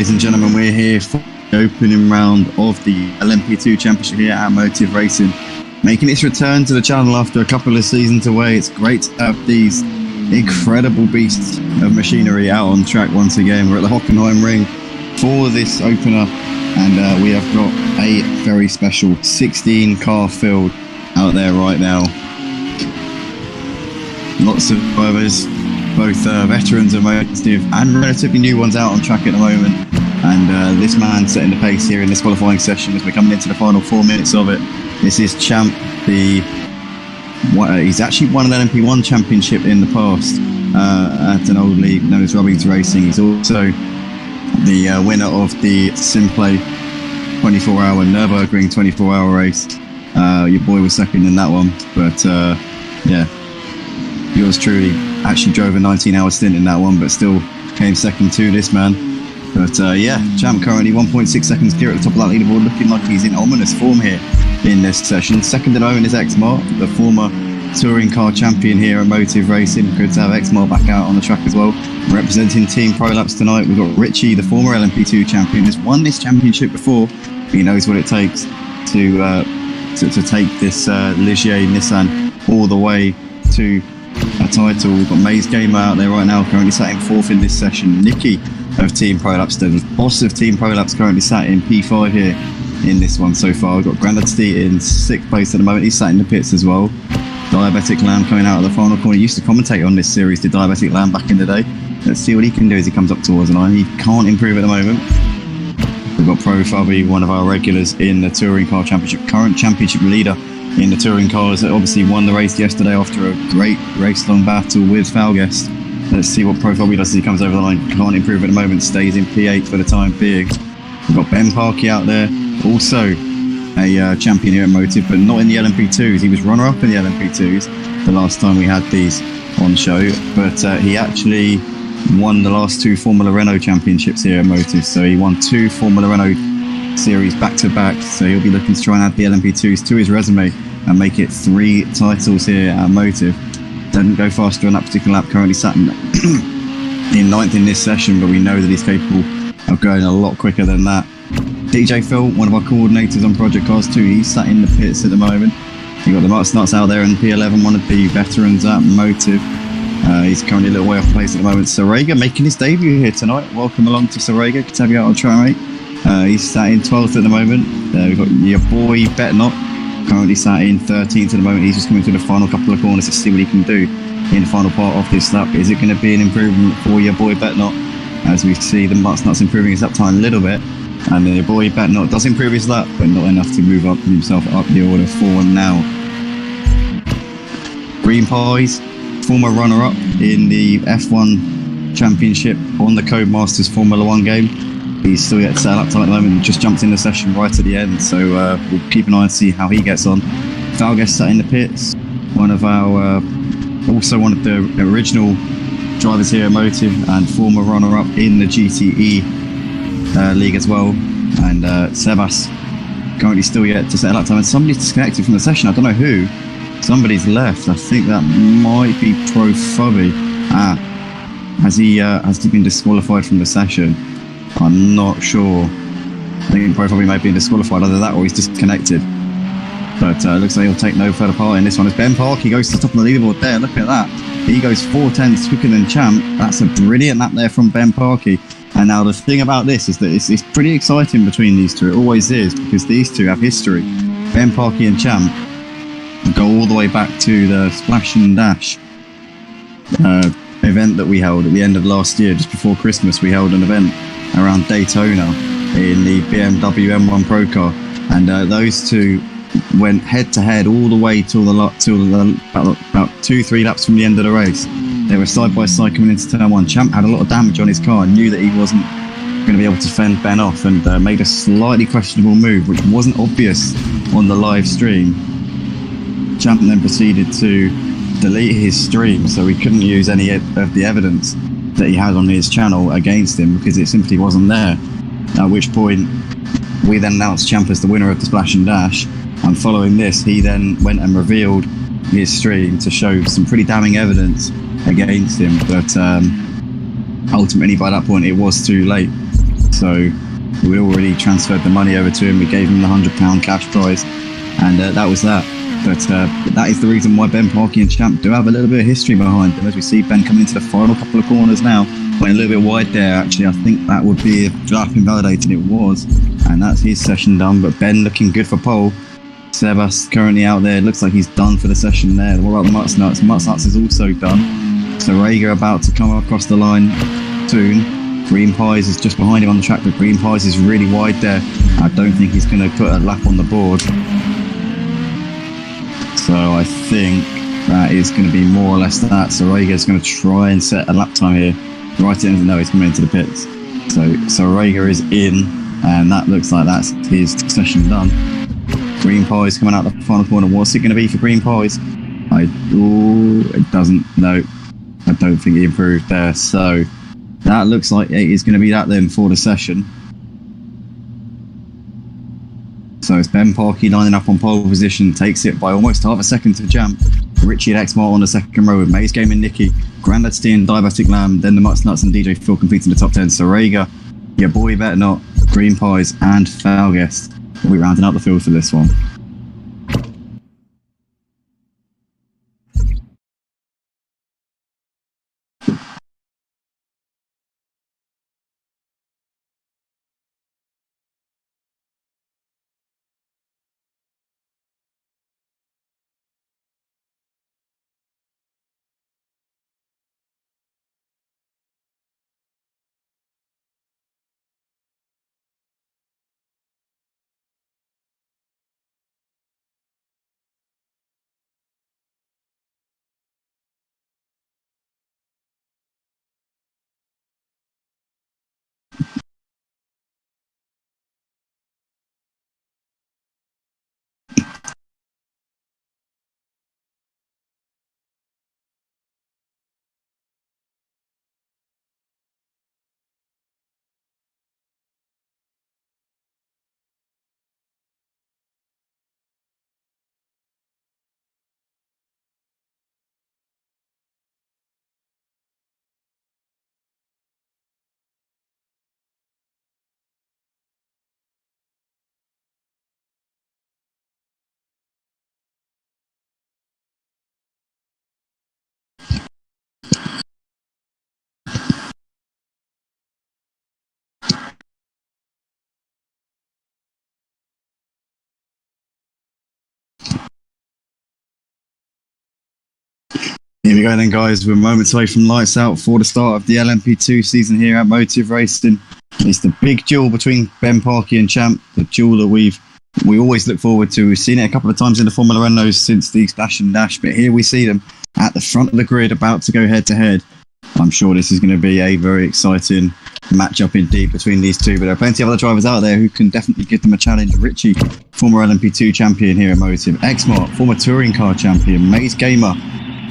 Ladies and gentlemen, we're here for the opening round of the LMP2 Championship here at Motive Racing. Making its return to the channel after a couple of seasons away, it's great to have these incredible beasts of machinery out on track once again. We're at the Hockenheim ring for this opener, and we have got a very special 16 car field out there right now. Lots of drivers, both veterans of Motive and relatively new ones out on track at the moment. And this man setting the pace here in this qualifying session as we're coming into the final 4 minutes of it. This is Champ. He's actually won an LMP1 championship in the past at an old league known as RaKiMaJe Racing. He's also the winner of the Simplay 24-hour Nürburgring 24-hour race. Your boy was second in that one, but yeah, yours truly actually drove a 19-hour stint in that one, but still came second to this man. But yeah, Champ currently 1.6 seconds clear at the top of that leaderboard, looking like he's in ominous form here in this session. Second at the moment is X-Mart, the former touring car champion here at Motive Racing. Good to have X-Mart back out on the track as well. Representing Team Prolapse tonight, we've got Richie, the former LMP2 champion, has won this championship before. He knows what it takes to take this Ligier Nissan all the way to a title. We've got Maze Gamer out there right now, currently sat in fourth in this session. Nicky of Team Prolapse, the boss of Team Prolapse, currently sat in P5 here in this one so far. We've got GrandaTD in 6th place at the moment. He's sat in the pits as well. Diabetic Lamb coming out of the final corner. He used to commentate on this series, did Diabetic Lamb back in the day. Let's see what he can do as he comes up towards the line. He can't improve at the moment. We've got Pro Fubby, one of our regulars in the Touring Car Championship, current championship leader in the Touring Cars, that obviously won the race yesterday after a great race-long battle with Falguest. Let's see what Pro Fubby does as he comes over the line. Can't improve at the moment, stays in P8 for the time being. We've got Ben Parkey out there, also a champion here at Motive, but not in the LMP2s. He was runner-up in the LMP2s the last time we had these on show, but he actually won the last 2 Formula Renault championships here at Motive. So he won 2 Formula Renault series back-to-back, so he'll be looking to try and add the LMP2s to his resume and make it 3 titles here at Motive. Didn't go faster on that particular lap, currently sat in 9th in this session, but we know that he's capable of going a lot quicker than that. DJ Phil, one of our coordinators on Project Cars 2, he's sat in the pits at the moment. You've got the Marks Nuts out there in P11, one of the veterans at Motive. He's currently a little way off place at the moment. Sergey making his debut here tonight. Welcome along to Sergey. Good to have you out on track, mate. He's sat in 12th at the moment. We've got your boy Betnot, currently sat in 13th at the moment. He's just coming through the final couple of corners to see what he can do in the final part of this lap. Is it going to be an improvement for your boy Betnot? As we see the Marks Nuts improving his lap time a little bit. And your boy Betnot does improve his lap, but not enough to move up himself up the order for now. Green Pies, former runner-up in the F1 Championship on the Codemasters Formula 1 game. He's still yet to set up time at the moment, just jumped in the session right at the end, so we'll keep an eye and see how he gets on. Falguest sat in the pits, one of the original drivers here at Motive and former runner-up in the GTE league as well. And Sebas currently still yet to set up time, and somebody's disconnected from the session. I don't know who. Somebody's left. I think that might be Pro Fubby. Has he been disqualified from the session? I'm not sure. I think Pro Fubby may be disqualified, either that or he's disconnected. But looks like he'll take no further part in this one. As Ben Parkey goes to the top of the leaderboard there. Look at that. He goes 4/10 quicker than Champ. That's a brilliant lap there from Ben Parkey. And now the thing about this is that it's pretty exciting between these two. It always is, because these two have history. Ben Parkey and Champ go all the way back to the Splash and Dash event that we held at the end of last year, just before Christmas. We held an event around Daytona in the BMW M1 Pro Car, and those two went head to head all the way till about 2-3 laps from the end of the race. They were side by side coming into turn 1. Champ had a lot of damage on his car and knew that he wasn't going to be able to fend Ben off, and made a slightly questionable move which wasn't obvious on the live stream. Champ then proceeded to delete his stream, so we couldn't use any of the evidence that he had on his channel against him because it simply wasn't there. At which point we then announced Champ as the winner of the Splash and Dash, and following this he then went and revealed his stream to show some pretty damning evidence against him, but ultimately by that point it was too late. So we already transferred the money over to him. We gave him the £100 cash prize, and that was that. But that is the reason why Ben Parkey and Champ do have a little bit of history behind them. As we see Ben coming into the final couple of corners now, went a little bit wide there. Actually, I think that would be if draft invalidated. It was, and that's his session done. But Ben looking good for pole. Sebas currently out there. Looks like he's done for the session there. What about Mutsnuts? Mutsnuts is also done. So Rager about to come across the line soon. Green Pies is just behind him on the track, but Green Pies is really wide there. I don't think he's going to put a lap on the board. So I think that is going to be more or less that. So Rager's going to try and set a lap time here. Right in, no, he's coming into the pits. So Rager is in, and that looks like that's his session done. Green Pies coming out the final corner. What's it going to be for Green Pies? It doesn't. No, I don't think he improved there. So that looks like it is going to be that then for the session. So it's Ben Parkey lining up on pole position, takes it by almost half a second to Jamp. Richie and Xmart on the second row with Maze Game and Nicky, Grandad Steen, Diabetic Lamb, then the Mutsnuts and DJ Phil completing the top 10. So Rager, your boy Better Not, Green Pies and Falguest will be rounding out the field for this one. Here we go then, guys. We're moments away from lights out for the start of the LMP2 season here at Motive Racing. It's the big duel between Ben Parkey and Champ, the duel that we always look forward to. We've seen it a couple of times in the Formula Renaults since the Splash and Dash, but here we see them at the front of the grid about to go head to head. I'm sure this is going to be a very exciting matchup indeed between these two, but there are plenty of other drivers out there who can definitely give them a challenge. Richie, former LMP2 champion here at Motive. Xmart, former touring car champion. Maze Gamer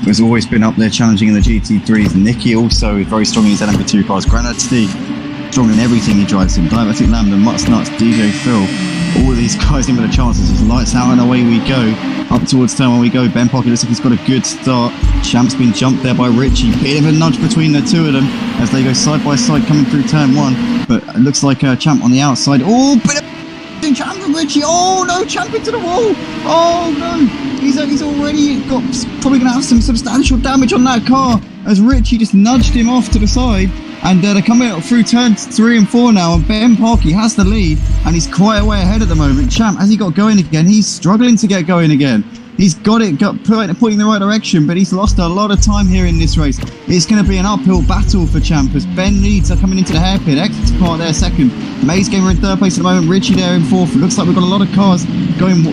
has always been up there challenging in the GT3s. Nicky also is very strong in his LMP2 cars. Granad Steve, strong in everything he drives in. Diabetic Lamb, the Mutsnuts, DJ Phil, all of these guys in with the chances. Just lights out and away we go. Up towards turn one we go. Ben Parkey looks like he's got a good start. Champ's been jumped there by Richie. Bit of a nudge between the two of them as they go side by side coming through turn one. But it looks like Champ on the outside. Oh, bit of Champ and Richie. Oh no, Champ into the wall. Oh no. He's already got probably going to have some substantial damage on that car as Richie just nudged him off to the side. And they're coming out through turns 3 and 4 now, and Ben Parkey has the lead, and he's quite a way ahead at the moment. Champ, has he got going again? He's struggling to get going again. He's got pointing in the right direction, but he's lost a lot of time here in this race. It's going to be an uphill battle for Champ as Ben Leeds are coming into the hairpin. X-Part there second. Maze Gamer in third place at the moment. Richie there in fourth. It looks like we've got a lot of cars going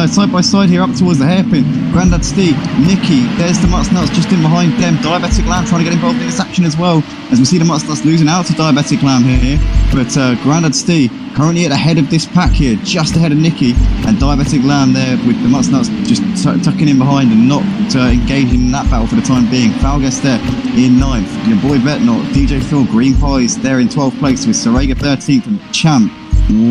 side by side here up towards the hairpin. Grandad Steve, Nicky, there's the Mutsnuts just in behind them. Diabetic Lamb trying to get involved in this action as well, as we see the Mutsnuts losing out to Diabetic Lamb here. But Grandad Steve currently at the head of this pack here, just ahead of Nicky, and Diabetic Lamb there with the Mutsnuts just tucking in behind and not engaging in that battle for the time being. Falguest there in 9th. Your boy Betnot, DJ Phil, Green Pies there in 12th place with Sergey 13th and Champ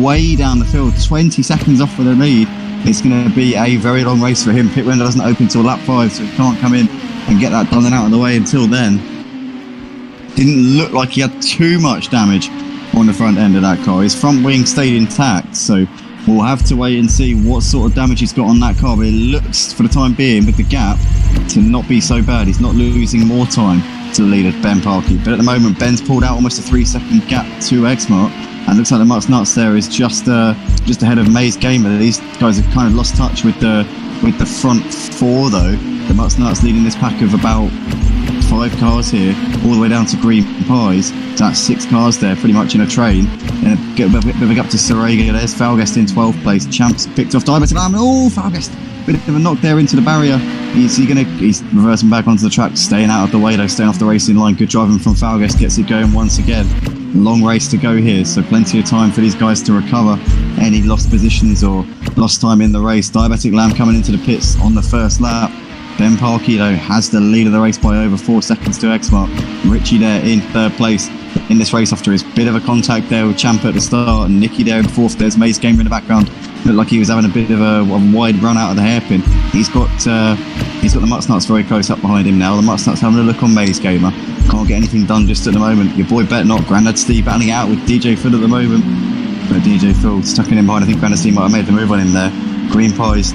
way down the field, 20 seconds off for the lead. It's going to be a very long race for him. Pit window doesn't open till lap 5, so he can't come in and get that done and out of the way until then. Didn't look like he had too much damage on the front end of that car. His front wing stayed intact, so we'll have to wait and see what sort of damage he's got on that car, but it looks, for the time being, with the gap, to not be so bad. He's not losing more time to the leader, Ben Parkey. But at the moment, Ben's pulled out almost a 3-second gap to Xmart, and looks like the Mux Nuts there is just ahead of Maze Gamer. These guys have kind of lost touch with the front four, though. The Mux Nuts leading this pack of about 5 cars here, all the way down to Green Pies. So that's 6 cars there, pretty much in a train. And get a bit of a gap to Sergey. There's Falgast in 12th place. Champs picked off Diabetic Lamb. Oh, Falgast! Bit of a knock there into the barrier. He's reversing back onto the track, staying out of the way though, staying off the racing line. Good driving from Falgast, gets it going once again. Long race to go here, so plenty of time for these guys to recover any lost positions or lost time in the race. Diabetic Lamb coming into the pits on the first lap. Ben Parkey though has the lead of the race by over 4 seconds to Xmark. Richie there in 3rd place in this race after his bit of a contact there with Champ at the start, and Nicky there in 4th. There's Maze Gamer in the background. Looked like he was having a bit of a wide run out of the hairpin. He's got the Mux Nuts very close up behind him now. The Mux Nuts having a look on Maze Gamer. Can't get anything done just at the moment. Your boy Bet Not, Grandad Steve battling it out with DJ Phil at the moment. But DJ Phil stuck in him behind. I think Grandad Steve might have made the move on him there. Green Pies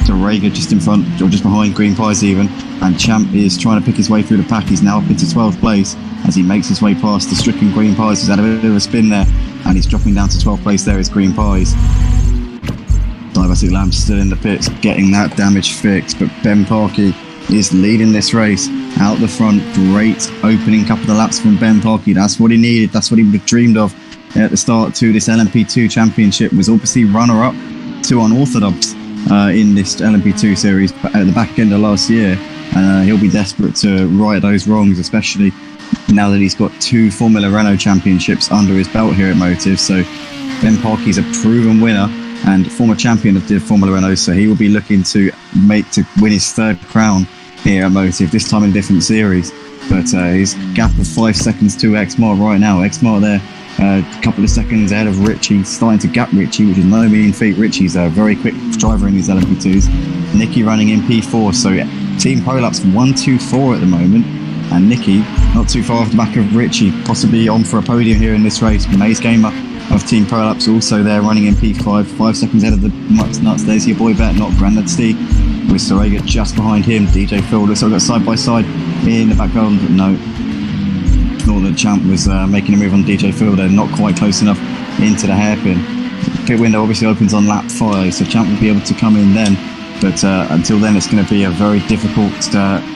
to Rager just in front, or just behind Green Pies even. And Champ is trying to pick his way through the pack. He's now up into 12th place as he makes his way past the stricken Green Pies. He's had a bit of a spin there, and he's dropping down to 12th place there is Green Pies. Diabetic Lamb still in the pits, getting that damage fixed, but Ben Parkey is leading this race out the front. Great opening couple of laps from Ben Parkey. That's what he needed. That's what he would have dreamed of at the start to this LMP2 championship. Was obviously runner-up to Unorthodox in this LMP2 series at the back end of last year. He'll be desperate to right those wrongs, especially now that he's got 2 Formula Renault championships under his belt here at Motive. So Ben Parkey's a proven winner and former champion of the Formula Renault, so he will be looking to win his 3rd crown here at Motive, this time in a different series. But his gap of 5 seconds to Xmart right now. Xmart there a couple of seconds ahead of Richie, starting to gap Richie, which is no mean feat. Richie's a very quick driver in these LMP2s. Nicky running in P4, so Team Prolapse 1-2-4 at the moment, and Nicky not too far off the back of Richie, possibly on for a podium here in this race. Maze Gamer of Team Prolapse also there running in P5, 5 seconds ahead of the Mux Nuts. There's your boy Bet Not, Grandad Steve with Sergey just behind him. DJ Phil looks like we've got side by side in the background. No, thought that Champ was making a move on DJ Phil there, not quite close enough into the hairpin. Pit window obviously opens on lap 5, so Champ will be able to come in then. But until then, it's going to be a very difficult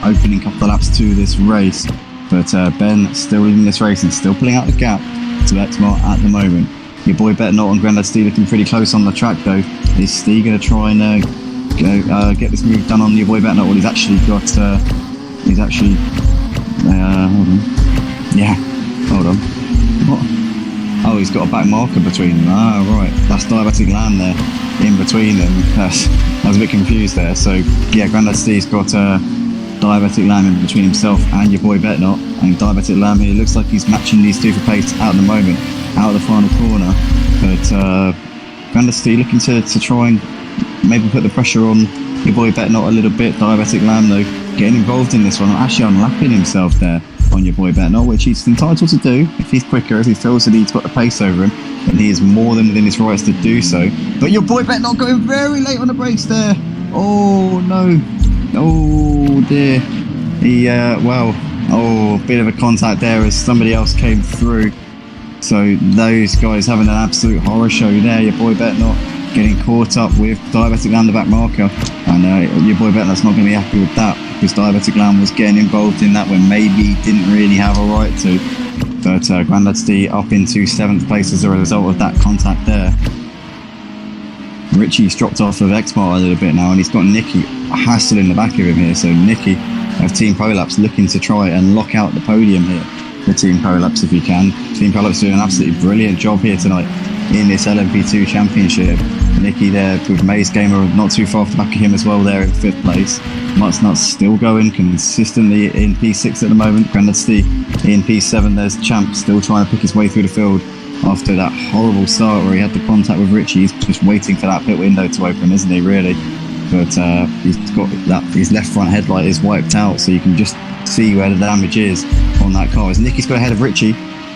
opening couple of laps to this race. But Ben still leading this race and still pulling out the gap to Xmart at the moment. Your boy Bet Not on Grandad Steve looking pretty close on the track though. Is Steve going to try and get this move done on your boy Bet Not? Well, he's actually got. Hold on. Yeah, hold on. What? Oh, he's got a back marker between them. Ah, right. That's Diabetic Lamb there in between them. I was a bit confused there. So, yeah, Grandad Steve's got Diabetic Lamb in between himself and your boy Bet Not. And Diabetic Lamb here looks like he's matching these two for pace at the moment, out of the final corner. But Grandad Steve looking to try and maybe put the pressure on your boy Bet Not a little bit. Diabetic Lamb, though, getting involved in this one. Actually unlapping himself there on your boy Bet Not, which he's entitled to do if he's quicker, if he feels that he's got the pace over him, and he is more than within his rights to do so. But your boy Bet Not going very late on the brakes there. Oh no, oh dear. He bit of a contact there as somebody else came through. So those guys having an absolute horror show there. Your boy Bet Not getting caught up with Diabetic Lamb, the back marker, and your boy Bet Not's not going to be happy with that, because Diabetic Lamb was getting involved in that when maybe he didn't really have a right to. But Grandad Steve up into 7th place as a result of that contact there. Richie's dropped off of Xmart a little bit now, and he's got Nicky hassle in the back of him here. So Nicky of Team Prolapse looking to try and lock out the podium here for Team Prolapse if he can. Team Prolapse doing an absolutely brilliant job here tonight in this LMP2 championship. Nicky there with Maze Gamer not too far off the back of him as well there in 5th place. Mux Nuts still going consistently in P6 at the moment. Grandad Steve in P7. There's Champ still trying to pick his way through the field after that horrible start where he had the contact with Richie. He's just waiting for that pit window to open, isn't he, really? But he's got that, his left front headlight is wiped out, so you can just see where the damage is on that car. As Nicky's got ahead of Richie,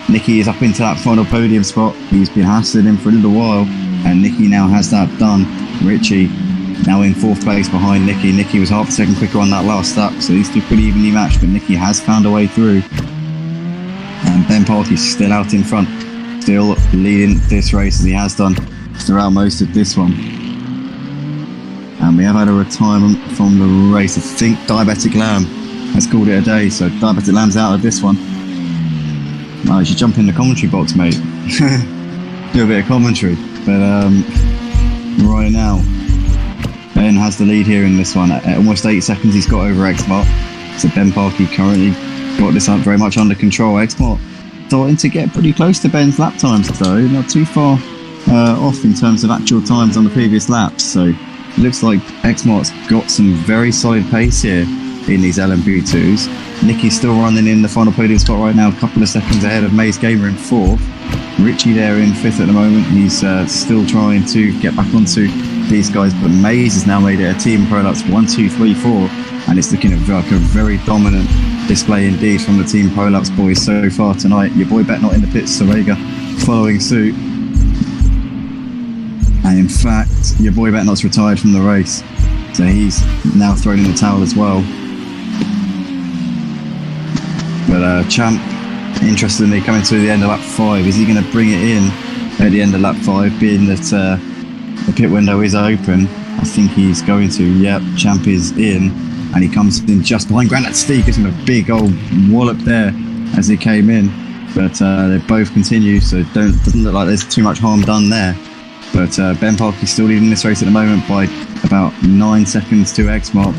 Nicky is up into that final podium spot. He's been hassling him for a little while, and Nicky now has that done. Richie now in 4th place behind Nicky. Nicky was half a second quicker on that last lap, so these two pretty evenly matched, but Nicky has found a way through. And Ben Parky's still out in front, still leading this race as he has done throughout most of this one. And we have had a retirement from the race. I think Diabetic Lamb has called it a day, so Diabetic Lamb's out of this one. Oh, you should jump in the commentary box, mate. Do a bit of commentary. But right now, Ben has the lead here in this one. At almost 8 seconds he's got over Xmart. So Ben Parky currently got this up very much under control. Xmart starting to get pretty close to Ben's lap times though. Not too far off in terms of actual times on the previous laps. So it looks like Xmart's got some very solid pace here in these LMP2s. Nicky's still running in the final podium spot right now, a couple of seconds ahead of Maze Gamer in 4th. Richie there in 5th at the moment. He's still trying to get back onto these guys, but Maze has now made it a team Prolux 1, 2, 3, 4, and it's looking like a very dominant display indeed from the Team Prolux boys so far tonight. Your boy Bet not in the pits, Sorega following suit. And in fact, your boy Bet not's retired from the race, so he's now thrown in the towel as well. But Champ, interestingly, coming to the end of lap 5, is he going to bring it in at the end of lap 5, being that the pit window is open? I think he's going to. Yep, Champ is in, and he comes in just behind Grandad Steve, gives him a big old wallop there as he came in. But they both continue, so it doesn't look like there's too much harm done there. But Ben Parky's still leading this race at the moment by about 9 seconds to Xmark.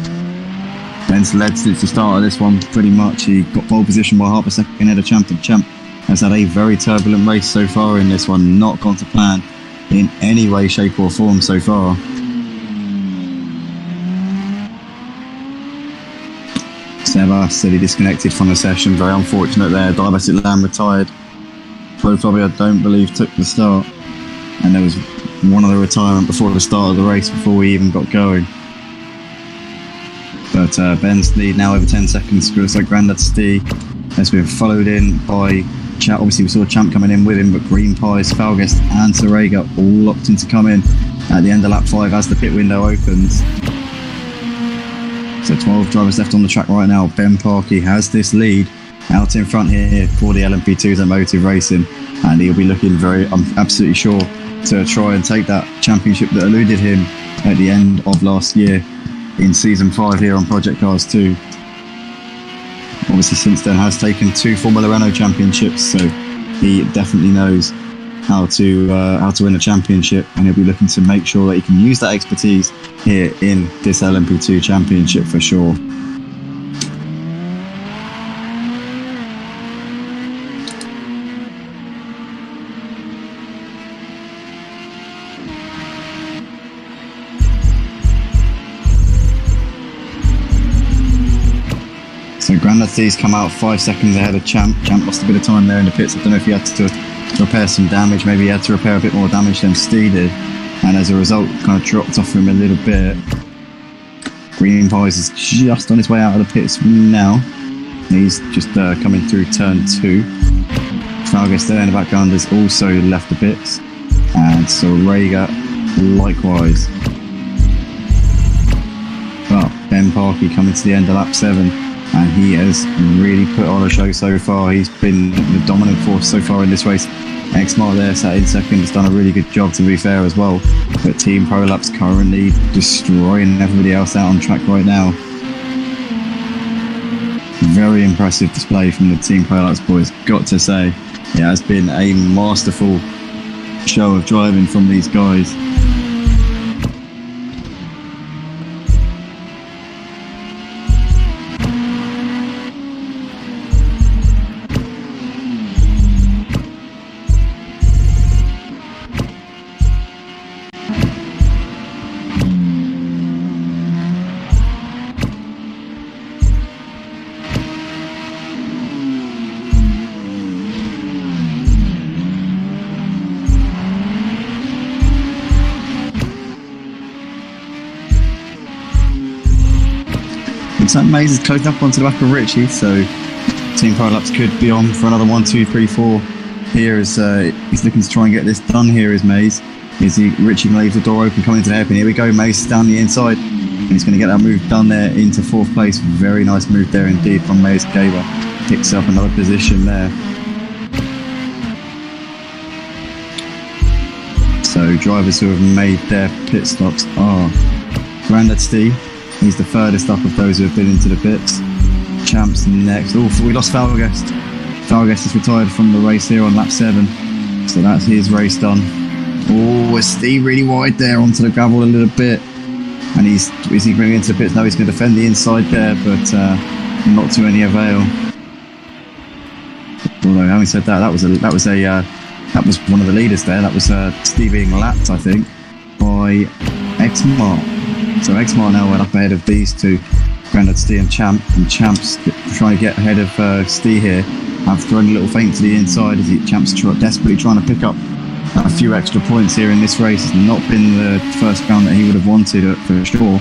Ben's led since the start of this one, pretty much. He got pole position by half a second ahead of Champ, and Champ has had a very turbulent race so far in this one, not gone to plan in any way, shape or form so far. Seba said he disconnected from the session, very unfortunate there. Diabetic Lamb retired. Pro Fobby, I don't believe, took the start, and there was one other retirement before the start of the race, before we even got going. But Ben's lead now over 10 seconds. Looks like Grandad Steve has been followed in by Champ. Obviously, we saw Champ coming in with him, but Green Pies, Falguest, and Sorega all locked in to come in at the end of lap 5 as the pit window opens. So 12 drivers left on the track right now. Ben Parky has this lead out in front here for the LMP2s and Motive Racing, and he'll be looking very, I'm absolutely sure, to try and take that championship that eluded him at the end of last year in season 5 here on Project Cars 2. Obviously since then has taken 2 Formula Renault championships, so he definitely knows how to win a championship, and he'll be looking to make sure that he can use that expertise here in this LMP2 championship for sure. So Grandad C's come out 5 seconds ahead of Champ. Champ lost a bit of time there in the pits. I don't know if he had to repair some damage. Maybe he had to repair a bit more damage than Steve did, and as a result kind of dropped off him a little bit. Green Pies is just on his way out of the pits now. He's just coming through turn 2. Falguest there in the background has also left the pits, and Sorega likewise. But Ben Parky coming to the end of lap 7, and he has really put on a show so far. He's been the dominant force so far in this race. Xmark there sat in second, has done a really good job to be fair as well. But Team Prolux currently destroying everybody else out on track right now. Very impressive display from the Team Prolux boys, got to say. It has been a masterful show of driving from these guys. So Maze is closing up onto the back of Richie, so Team Prolux could be on for another 1, 2, 3, 4 here is he's looking to try and get this done. Here is Maze. Richie leaves the door open, coming into the hairpin. Here we go, Maze down the inside. And he's going to get that move done there into 4th place. Very nice move there indeed from Maze Gaber. Picks up another position there. So drivers who have made their pit stops are Grandad Steve. He's the furthest up of those who have been into the pits. Champs next. Oh, we lost Falgast. Falgast is retired from the race here on lap 7. So that's his race done. Oh, Steve really wide there onto the gravel a little bit. And is he bringing into the pits? No, he's going to defend the inside there, but not to any avail. Although, having said that, that was one of the leaders there. That was Steve being lapped, I think, by Xmart. So Xmart now went up ahead of these two, Grandad Steve and Champ. And Champ's trying to get ahead of Steve here. I've thrown a little feint to the inside as Champ's desperately trying to pick up a few extra points here in this race. It's not been the first round that he would have wanted for sure.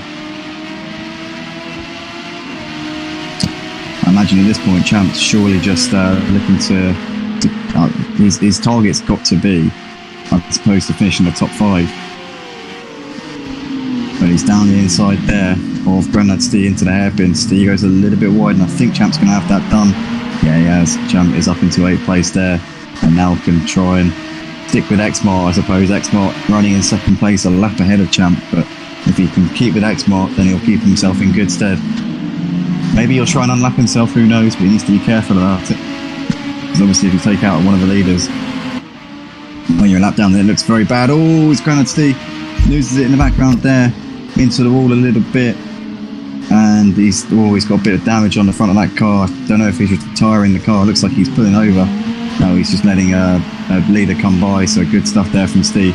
I imagine at this point Champ's surely just looking to his target's got to be, I suppose, to finish in the top 5. But he's down the inside there of Grandad Steve into the hairpin. Steve goes a little bit wide, and I think Champ's going to have that done. Yeah, he has. Champ is up into 8th place there, and now can try and stick with Xmart, I suppose. Xmart running in 2nd place, a lap ahead of Champ, but if he can keep with Xmart, then he'll keep himself in good stead. Maybe he'll try and unlap himself, who knows, but he needs to be careful about it. Because obviously if you take out one of the leaders, when you're a lap down there, it looks very bad. Oh, it's Grandad Steve. Loses it in the background there, into the wall a little bit. And he's got a bit of damage on the front of that car. I don't know if he's retiring the car. It looks like he's pulling over. No, he's just letting a leader come by, so good stuff there from Steve.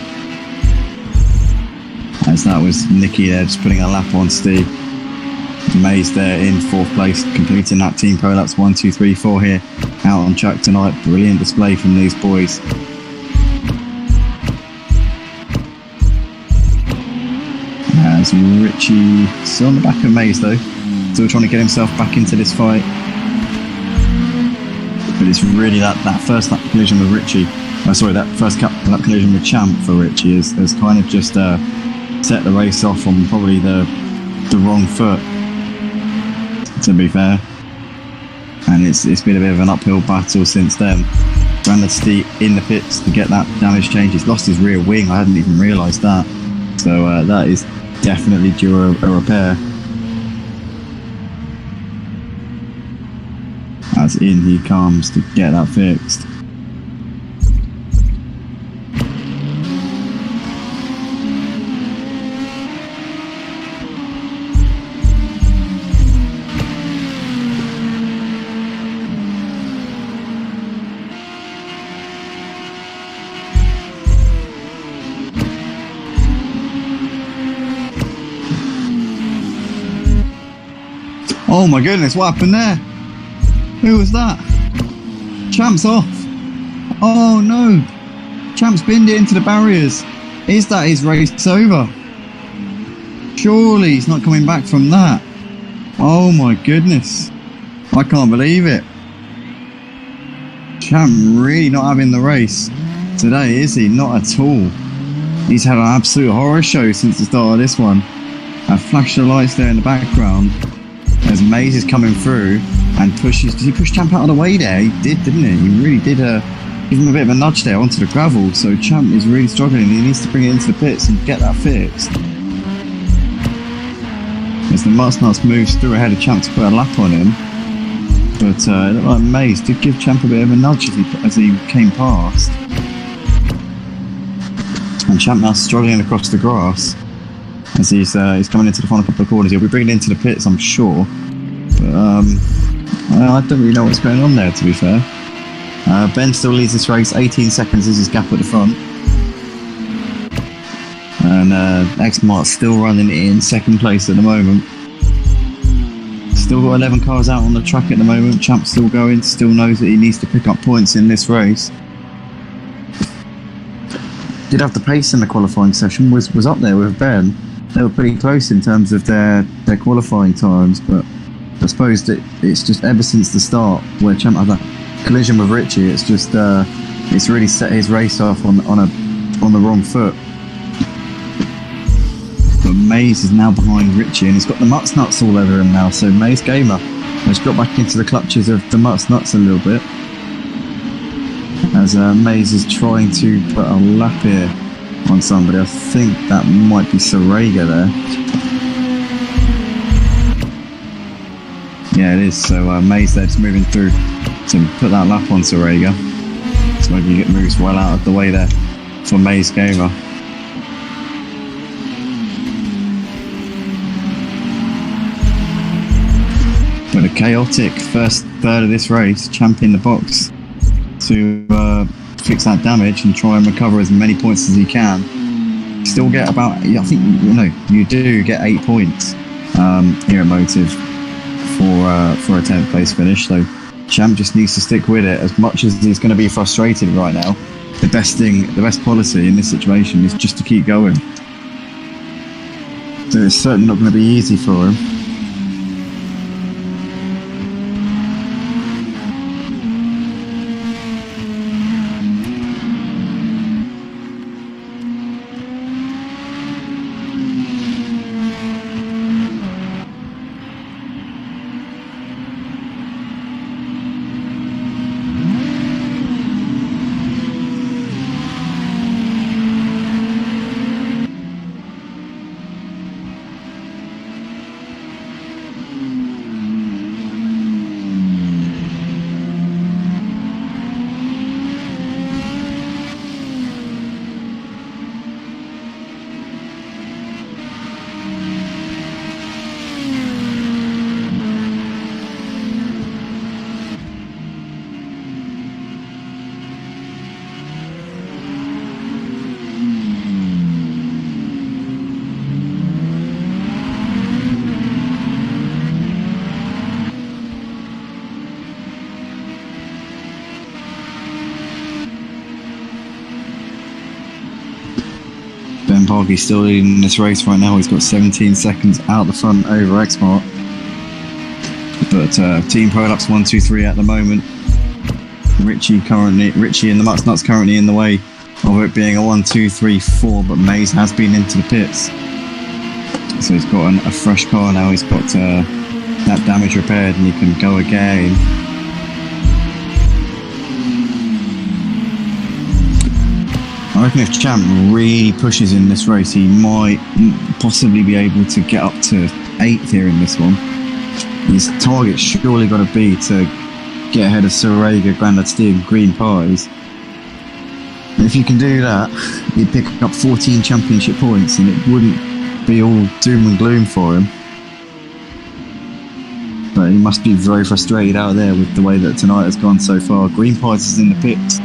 As that was Nicky there, just putting a lap on Steve. Maze there in 4th place, completing that team prolapse 1, 2, 3, 4 here. Out on track tonight. Brilliant display from these boys. As Richie still on the back of Maze though. Still trying to get himself back into this fight. But it's really that first lap collision with Richie. That first lap collision with Champ for Richie has kind of just set the race off on probably the wrong foot, to be fair. And it's been a bit of an uphill battle since then. Grandad Steve in the pits to get that damage change. He's lost his rear wing. I hadn't even realised that. So that is definitely due a repair. As in he comes to get that fixed. Oh my goodness, what happened there? Who was that? Champ's off. Oh no. Champ's binned it into the barriers. Is that his race over? Surely he's not coming back from that. Oh my goodness. I can't believe it. Champ really not having the race today, is he? Not at all. He's had an absolute horror show since the start of this one. I flashed the lights there in the background as Maze is coming through and pushes. Did he push Champ out of the way there? He did, didn't he? He really did give him a bit of a nudge there onto the gravel. So Champ is really struggling. He needs to bring it into the pits and get that fixed. As the Mustnuts moves through ahead of Champ to put a lap on him. But it looked like Maze did give Champ a bit of a nudge as he came past. And Champ now struggling across the grass as he's coming into the final couple of corners. He'll be bringing it into the pits, I'm sure. But I don't really know what's going on there, to be fair. Ben still leads this race. 18 seconds is his gap at the front. And Xmart's still running in 2nd place at the moment. Still got 11 cars out on the track at the moment. Champ's still going. Still knows that he needs to pick up points in this race. Did have the pace in the qualifying session. Was up there with Ben. They were pretty close in terms of their qualifying times, but I suppose that it's just ever since the start where Champ had that collision with Richie, it's just It's really set his race off on the wrong foot. But Maze is now behind Richie, and he's got the Mutts Nuts all over him now. So Maze Gamer has got back into the clutches of the Mutts Nuts a little bit, as Maze is trying to put a lap here on somebody. I think that might be Sergey there. Yeah, it is. So Maze there just moving through to put that lap on Sergey. So maybe it moves well out of the way there for Maze Gamer. But a chaotic first third of this race, Champ in the box to fix that damage and try and recover as many points as he can. Still get about, I think, you do get 8 points here at Motive for a 10th place finish. So Champ just needs to stick with it. As much as he's going to be frustrated right now, the best policy in this situation is just to keep going. So it's certainly not going to be easy for him. Parky's still leading this race right now. He's got 17 seconds out the front over X-Mart. But Team Prolapse 1, 2, 3 at the moment. Richie and the Mutts Nuts currently in the way of it being a 1, 2, 3, 4. But Maze has been into the pits, so he's got a fresh car now. He's got that damage repaired, and he can go again. I reckon if Champ really pushes in this race, he might possibly be able to get up to 8th here in this one. His target's surely got to be to get ahead of Sergey, Grandad Steel, Green Pies. And if you can do that, you'd pick up 14 championship points, and it wouldn't be all doom and gloom for him. But he must be very frustrated out there with the way that tonight has gone so far. Green Pies is in the pits,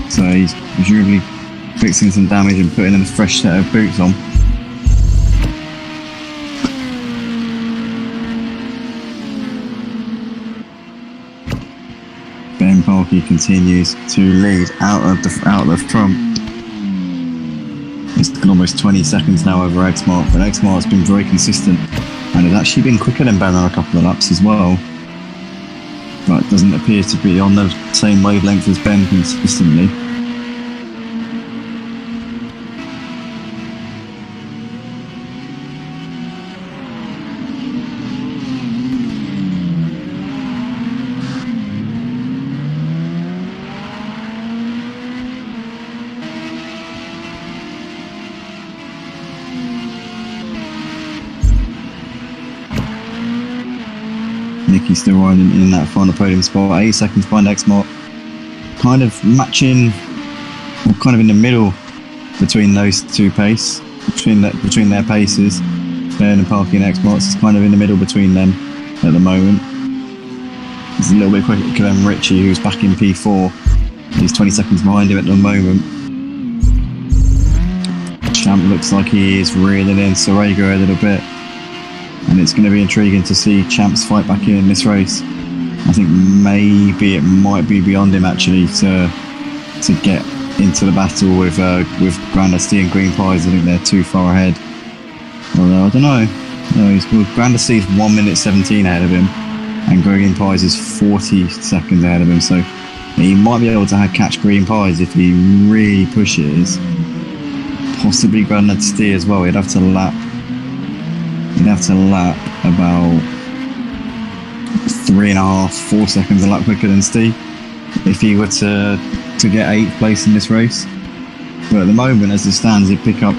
so he's presumably fixing some damage and putting in a fresh set of boots on. Ben Parky continues to lead out of the front. It's been almost 20 seconds now over X-Mart, but X-Mart's been very consistent and has actually been quicker than Ben on a couple of laps as well. But doesn't appear to be on the same wavelength as Ben consistently. Nicky's still riding in that final podium spot, 8 seconds behind X-Mart. Kind of matching, or kind of in the middle between those two pace, between their paces. Ben and Parky and X-Mart is kind of in the middle between them at the moment. He's a little bit quicker than Richie, who's back in P4. He's 20 seconds behind him at the moment. Champ looks like he is reeling in Sergey a little bit. And it's going to be intriguing to see Champ's fight back in this race. I think maybe it might be beyond him actually to get into the battle with Grandad Steel and Green Pies. I think they're too far ahead. Although I don't know. No, Grandad Steel's 1 minute 17 ahead of him, and Green Pies is 40 seconds ahead of him. So He might be able to catch green pies if he really pushes. Possibly Granite Steer as well. He'd have to lap about 3.5, 4 seconds a lap quicker than Steve if he were to get 8th place in this race. But at the moment, as it stands, he'd pick up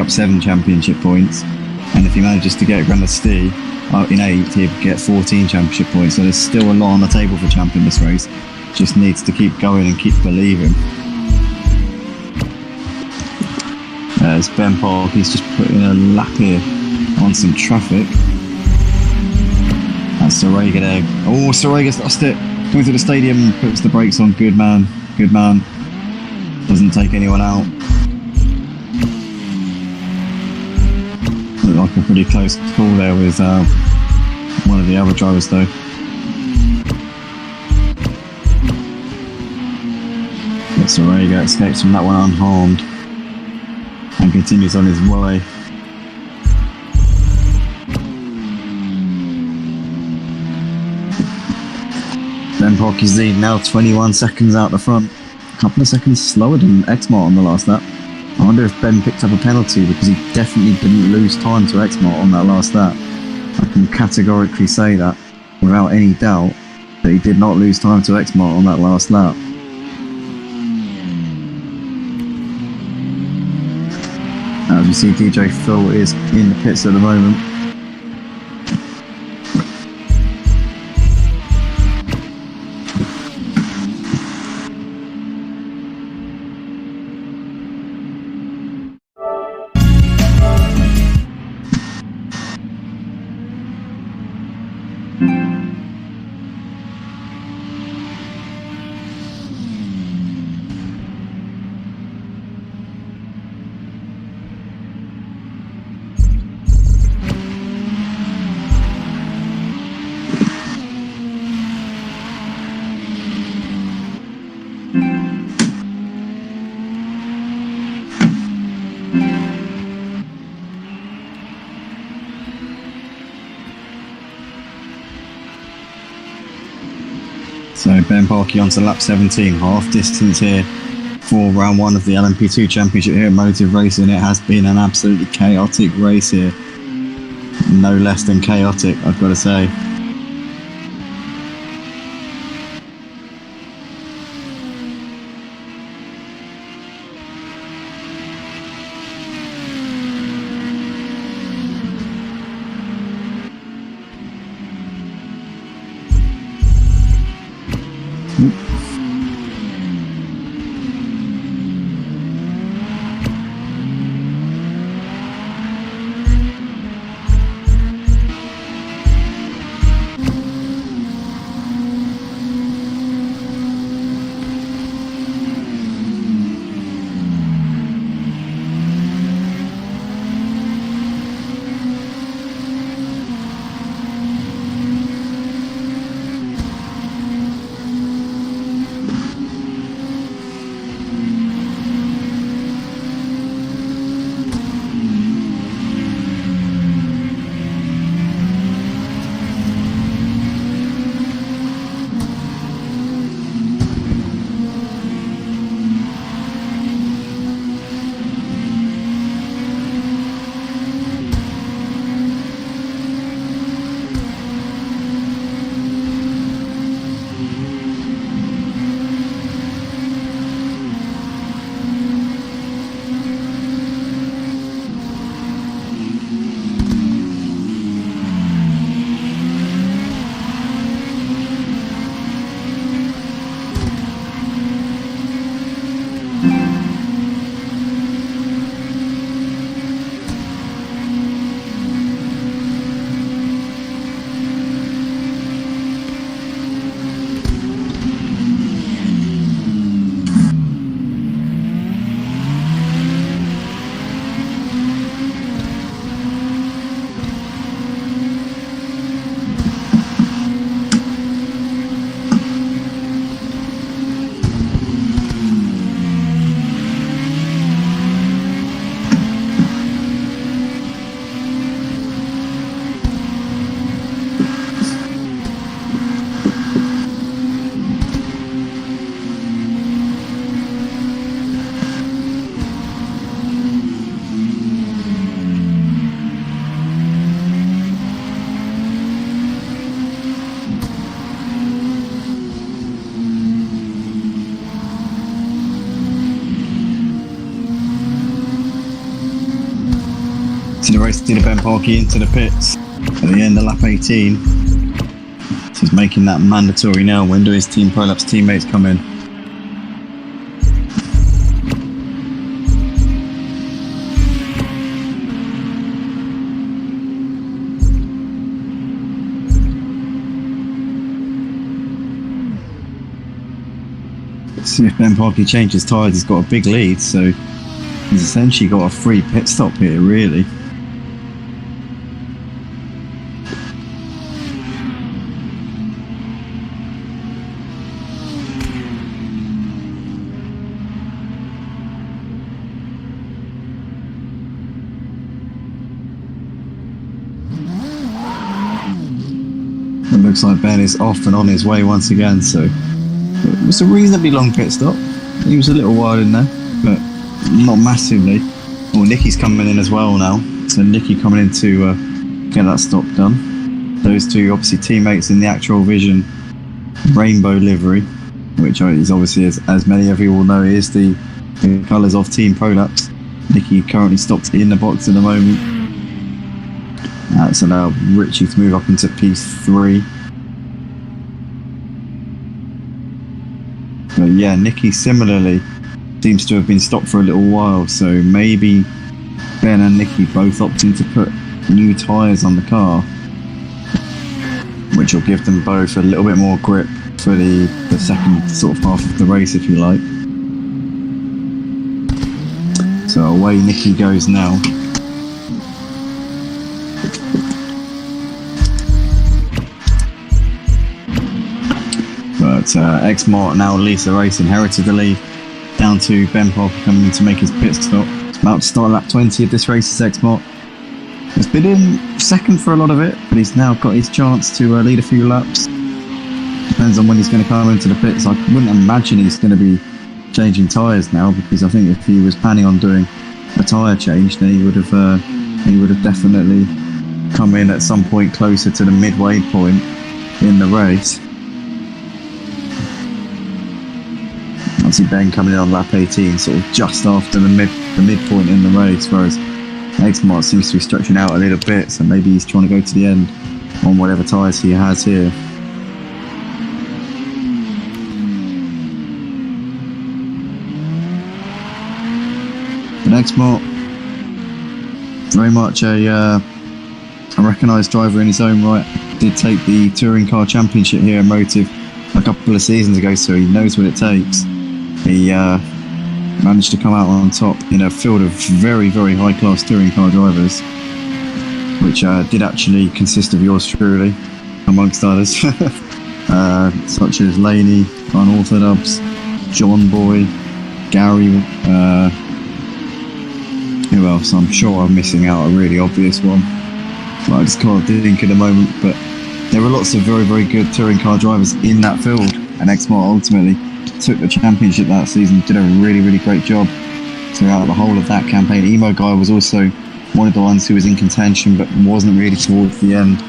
7 championship points, and if he manages to get Granite Steer in 8th, he'd get 14 championship points. So there's still a lot on the table for champ in this race. Just needs to keep going and keep believing. There's Ben Park, he's just putting a lap here on some traffic. That's Sergey there. Oh, Sergey's lost it. Going through the stadium, puts the brakes on. Good man, good man. Doesn't take anyone out. Looked like a pretty close call there with one of the other drivers though. But Sergey escapes from that one unharmed and continues on his way. Ben Park is lead now, 21 seconds out the front. A couple of seconds slower than Xmart on the last lap. I wonder if Ben picked up a penalty because he definitely didn't lose time to Xmart on that last lap. I can categorically say that without any doubt that he did not lose time to Xmart on that last lap. As you see, DJ Phil is in the pits at the moment. So Ben Parkey onto lap 17, half distance here for round 1 of the LMP2 Championship here at Motive Racing. It has been an absolutely chaotic race here. No less than chaotic, I've got to say. to the race, to the Ben Parkey into the pits at the end of lap 18. So he's making that mandatory now. When do his Team Prolapse teammates come in? See if Ben Parkey changes tyres, he's got a big lead, so he's essentially got a free pit stop here, really. It looks like Ben is off and on his way once again, so it was a reasonably long pit stop. He was a little while in there, but not massively. Oh, Nicky's coming in as well now. So Nicky coming in to get that stop done. Those two obviously teammates in the Actual Vision rainbow livery, which is obviously, as many of you will know, is the colours of Team Prolapse. Nicky currently stopped in the box at the moment. That's allowed Richie to move up into P3. But yeah, Nicky similarly seems to have been stopped for a little while, so maybe Ben and Nicky both opting to put new tyres on the car, which will give them both a little bit more grip for the second sort of half of the race, if you like. So away Nicky goes now. But X-Mart now leads the race, inherited the lead, down to Ben Parker coming in to make his pit stop. It's about to start lap 20 of this race. Is X-Mart. He's been in second for a lot of it, but he's now got his chance to lead a few laps. Depends on when he's going to come into the pits. I wouldn't imagine he's going to be changing tyres now, because I think if he was planning on doing a tyre change, then he would have definitely come in at some point closer to the midway point in the race. Obviously Ben coming in on lap 18, sort of just after the midpoint in the race, whereas X-Mart seems to be stretching out a little bit, so maybe he's trying to go to the end on whatever tyres he has here. But X-Mart, very much a recognised driver in his own right, did take the Touring Car Championship here in Motive a couple of seasons ago, so he knows what it takes. He managed to come out on top in a field of very, very high-class touring car drivers, which did actually consist of yours truly, amongst others, such as Laney, Unorthodox, John Boy, Gary, who else? I'm sure I'm missing out a really obvious one, but I just can't think at the moment. But there were lots of very, very good touring car drivers in that field, and X-Mart ultimately took the championship that season, did a really, really great job throughout the whole of that campaign. Emo Guy was also one of the ones who was in contention, but wasn't really towards the end.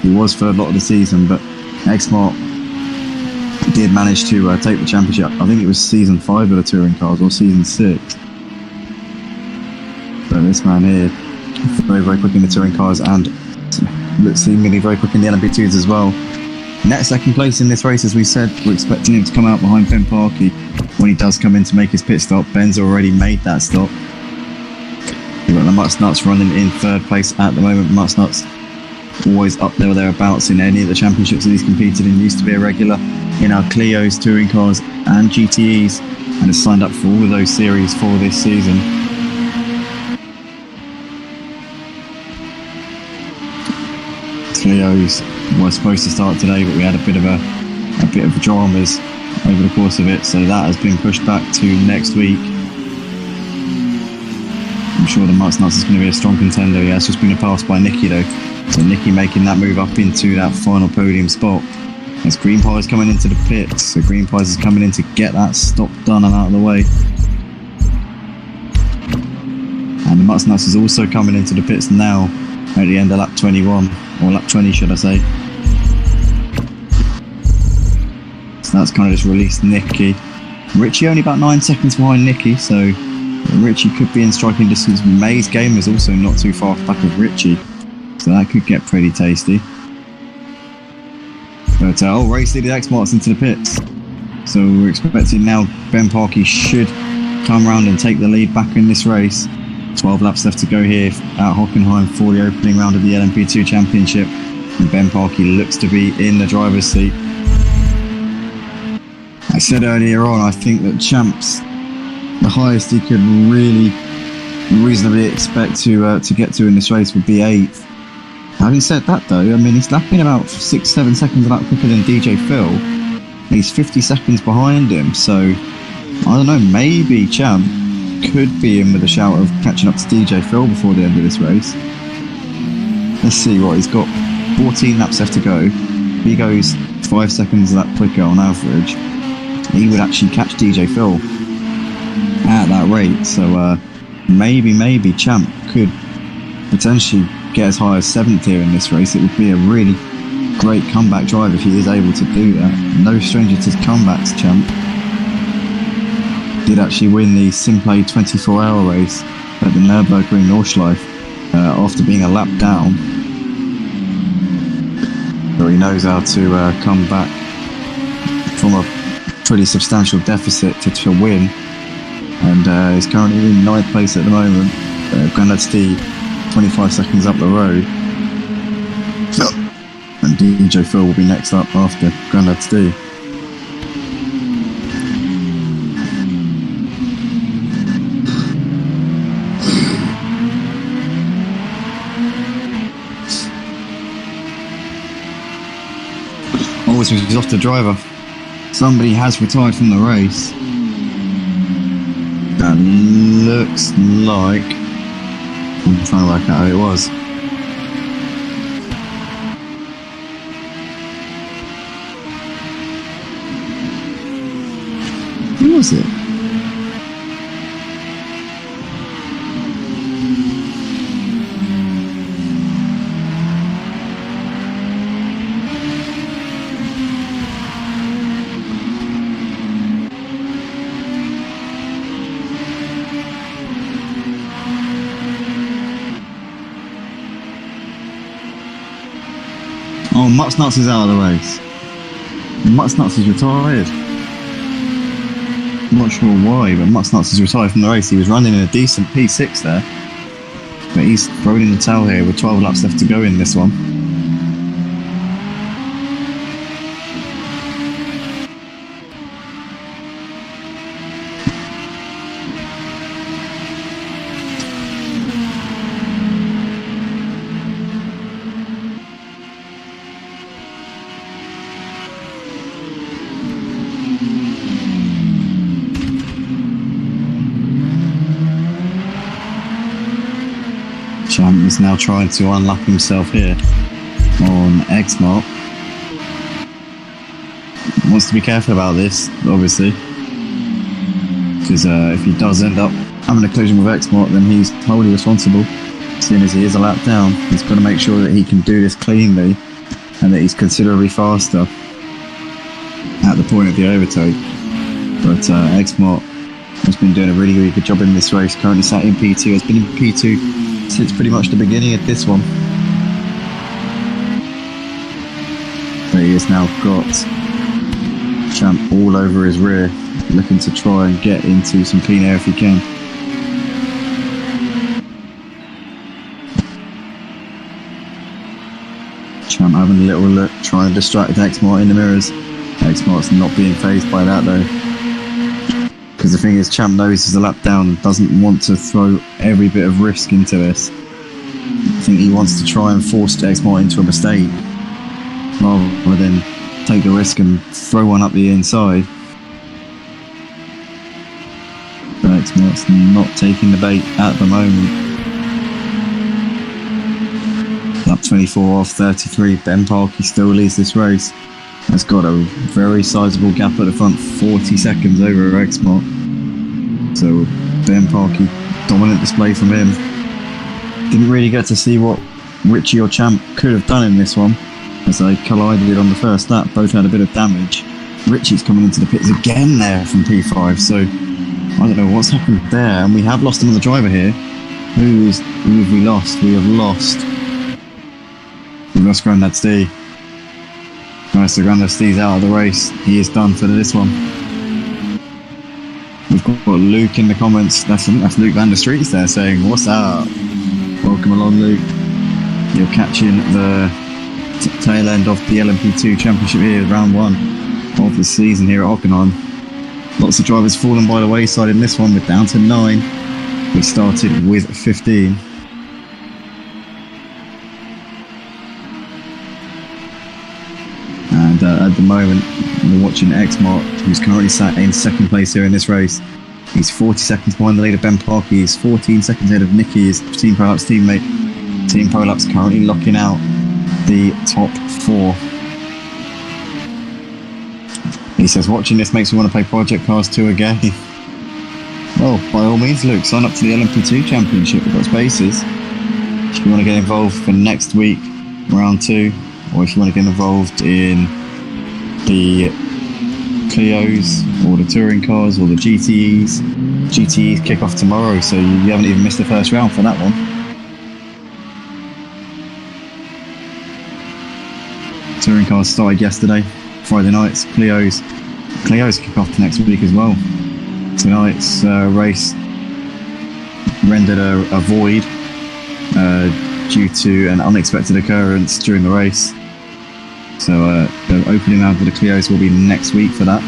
He was for a lot of the season, but X-Mart did manage to take the championship. I think it was season 5 of the touring cars, or season 6. But this man here, very, very quick in the touring cars, and looks seemingly very quick in the LMP2s as well. Net second place in this race, as we said. We're expecting him to come out behind Ben Parkey when he does come in to make his pit stop. Ben's already made that stop. You've got the Mutts Nuts running in third place at the moment. Mutts Nuts always up there or thereabouts in any of the championships that he's competed in. Used to be a regular in our Clios, touring cars and GTEs, and has signed up for all of those series for this season. Clios was supposed to start today, but we had a bit of dramas over the course of it, so that has been pushed back to next week. I'm sure the Mutts Nuts is going to be a strong contender. Yeah, it's just been a pass by Nicky though, so Nicky making that move up into that final podium spot. As Green Pies coming into the pits, so Green Pies is coming in to get that stop done and out of the way. And the Mutts Nuts is also coming into the pits now at the end of lap 21. Or lap 20, should I say. So that's kind of just released Nicky. Richie only about 9 seconds behind Nicky, so Richie could be in striking distance. May's game is also not too far back of Richie, so that could get pretty tasty. But race leader X-Mart's into the pits. So we're expecting now Ben Parkey should come around and take the lead back in this race. 12 laps left to go here at Hockenheim for the opening round of the LMP2 Championship. And Ben Parkey looks to be in the driver's seat. I said earlier on, I think that Champ's the highest he could really reasonably expect to get to in this race would be 8th. Having said that though, I mean, he's lapping about 6-7 seconds a lap quicker than DJ Phil. He's 50 seconds behind him, so I don't know, maybe Champ could be in with a shout of catching up to DJ Phil before the end of this race. Let's see what he's got. 14 laps left to go. If he goes 5 seconds a lap quicker on average, he would actually catch DJ Phil at that rate. So maybe Champ could potentially get as high as 7th here in this race. It would be a really great comeback drive if he is able to do that. No stranger to comebacks, Champ. Did actually win the Simplay 24-hour race at the Nürburgring Nordschleife after being a lap down. So he knows how to come back from a pretty substantial deficit to win, and is currently in 9th place at the moment. Grandad's D 25 seconds up the road, and DJ Phil will be next up after Grandad's D. Oh, he's off the driver. Somebody has retired from the race. That looks like... I'm trying to work out who it was. Who was it? Oh, Mutts Nuts is out of the race. Mutts Nuts is retired. I'm not sure why, but Mutts Nuts is retired from the race. He was running in a decent P6 there, but he's thrown in the towel here with 12 laps left to go in this one. Champ is now trying to unlock himself here on X-Mark. Wants to be careful about this, obviously, because if he does end up having a collision with X-Mark, then he's wholly responsible. Seeing as he is a lap down, he's got to make sure that he can do this cleanly and that he's considerably faster at the point of the overtake. But X-Mark has been doing a really, really good job in this race. Currently sat in P2, has been in P2 since pretty much the beginning of this one. But he has now got Champ all over his rear, looking to try and get into some clean air if he can. Champ having a little look, trying to distract X-Mart in the mirrors. X-Mart's not being fazed by that though. Because the thing is, Champ knows he's a lap down and doesn't want to throw every bit of risk into this. I think he wants to try and force X-Mart into a mistake rather than take the risk and throw one up the inside. But X-Mart's not taking the bait at the moment. Lap 24 off 33, Ben Parkey still leads this race. Has got a very sizable gap at the front, 40 seconds over X-Mart. So Ben Parkey, dominant display from him. Didn't really get to see what Richie or Champ could have done in this one, as they collided on the first lap. Both had a bit of damage. Richie's coming into the pits again there from P5, so I don't know what's happened there, and we have lost another driver here. Who have we lost? We've lost Grandad Steve. Right, so Grandad Steve's out of the race. He is done for this one. We've got Luke in the comments. That's Luke Van der Streets there saying, "What's up? Welcome along, Luke. You're catching the tail end of the LMP2 Championship here, round 1 of the season here at Hockenheim. Lots of drivers fallen by the wayside in this one. We're down to 9. We started with 15. And at the moment, we're watching Xmark, who's currently sat in 2nd place here in this race. He's 40 seconds behind the leader Ben Parkey. He's 14 seconds ahead of Nicky, his Team Prolapse teammate. Team Prolapse currently locking out the top 4. He says, watching this makes me want to play Project Cars 2 again. Well, by all means, Luke, sign up to the LMP2 Championship. We've got spaces. If you want to get involved for next week, round 2, or if you want to get involved in the Clios, or the touring cars, or the GTEs. GTEs kick off tomorrow, so you haven't even missed the first round for that one. Touring cars started yesterday, Friday nights. Clios kick off next week as well. Tonight's race rendered a void due to an unexpected occurrence during the race. So the opening round for the Clios will be next week for that.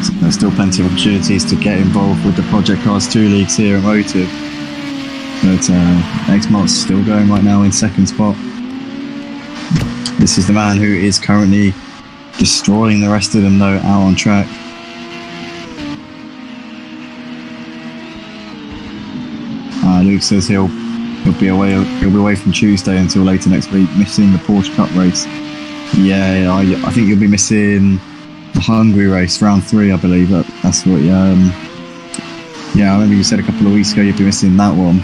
So there's still plenty of opportunities to get involved with the Project Cars 2 leagues here at Motive. But Xmark's still going right now in 2nd spot. This is the man who is currently destroying the rest of them though out on track. Luke says he'll be away from Tuesday until later next week, missing the Porsche Cup race. Yeah, I think you'll be missing the Hungary race, round 3, I believe. That's what. Yeah, I remember you said a couple of weeks ago you'd be missing that one.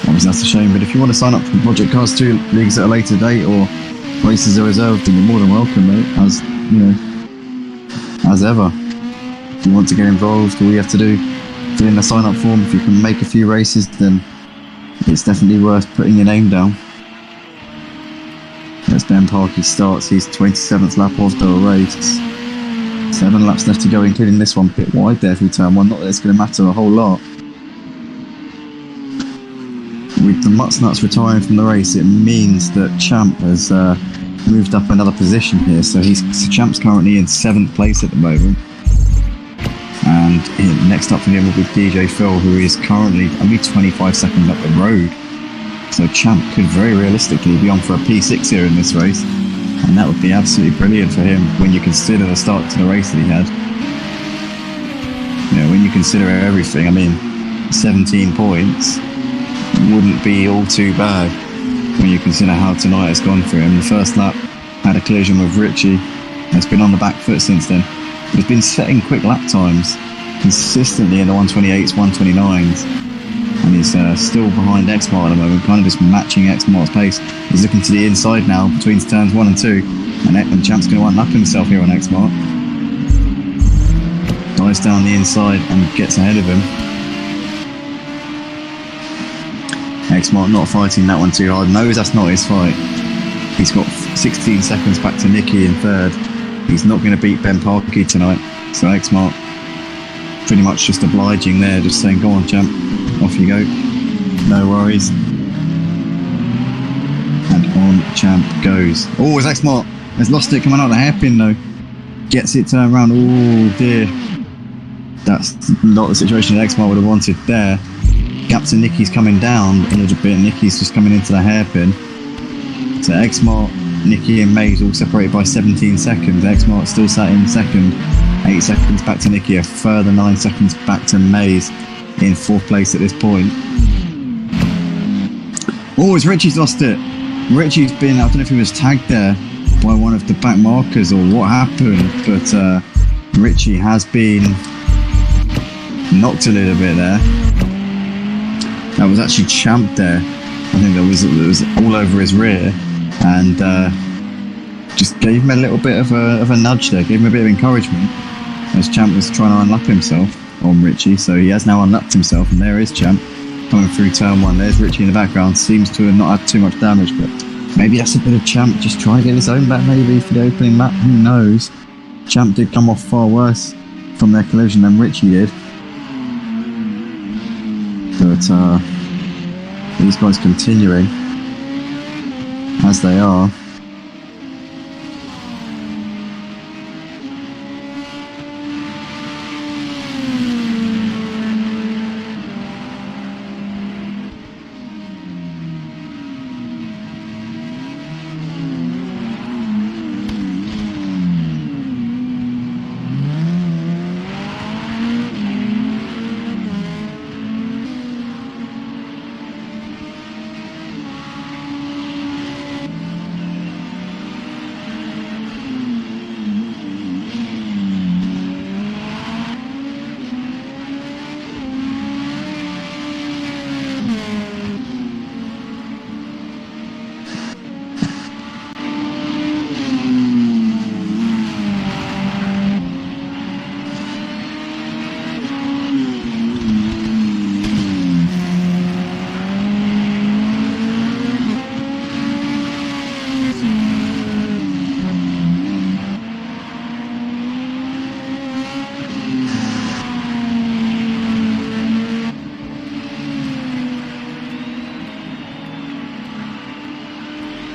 Obviously, that's a shame. But if you want to sign up for the Project Cars 2 leagues at a later date, or races are reserved, then you're more than welcome, mate. As ever. If you want to get involved, all you have to do, fill in the sign-up form. If you can make a few races, then it's definitely worth putting your name down. As Ben Parkey starts his 27th lap of the race. 7 laps left to go, including this one, bit wide there through turn 1. Not that it's going to matter a whole lot. With the Mutsnuts retiring from the race, it means that Champ has moved up another position here. So Champ's currently in 7th place at the moment. And next up for him will be DJ Phil, who is currently only 25 seconds up the road. So Champ could very realistically be on for a P6 here in this race. And that would be absolutely brilliant for him when you consider the start to the race that he had. When you consider everything, 17 points wouldn't be all too bad when you consider how tonight has gone for him. The first lap had a collision with Richie. Has been on the back foot since then. He's been setting quick lap times consistently in the 128s, 129s, and he's still behind Xmark at the moment, kind of just matching Xmark's pace. He's looking to the inside now between turns 1 and 2, and Champ's going to unlock himself here on Xmark. Dives down the inside and gets ahead of him. Xmark not fighting that one too hard, knows that's not his fight. He's got 16 seconds back to Nicky in 3rd. He's not going to beat Ben Parkey tonight, so Xmark pretty much just obliging there, just saying, go on Champ, off you go, no worries. And on Champ goes. Oh, it's Xmark, has lost it coming out of the hairpin though. Gets it turned around, oh dear. That's not the situation that Xmark would have wanted there. Gap to Nicky's coming down a little bit, Nicky's just coming into the hairpin. So Xmark, Nicky and Mays all separated by 17 seconds. Xmark still sat in 2nd, 8 seconds back to Nicky, a further 9 seconds back to Mays in 4th place at this point. Oh, it's Richie's lost it. Richie's been, I don't know if he was tagged there by one of the back markers or what happened, but Richie has been knocked a little bit there. That was actually Champ there. I think it was all over his rear, and just gave him a little bit of a nudge there, gave him a bit of encouragement as Champ was trying to unlap himself on Richie. So he has now unlapped himself, and there is Champ coming through turn 1. There's Richie in the background, seems to have not had too much damage, but maybe that's a bit of Champ just trying to get his own back maybe for the opening lap, who knows. Champ did come off far worse from their collision than Richie did. But these guys continuing as they are.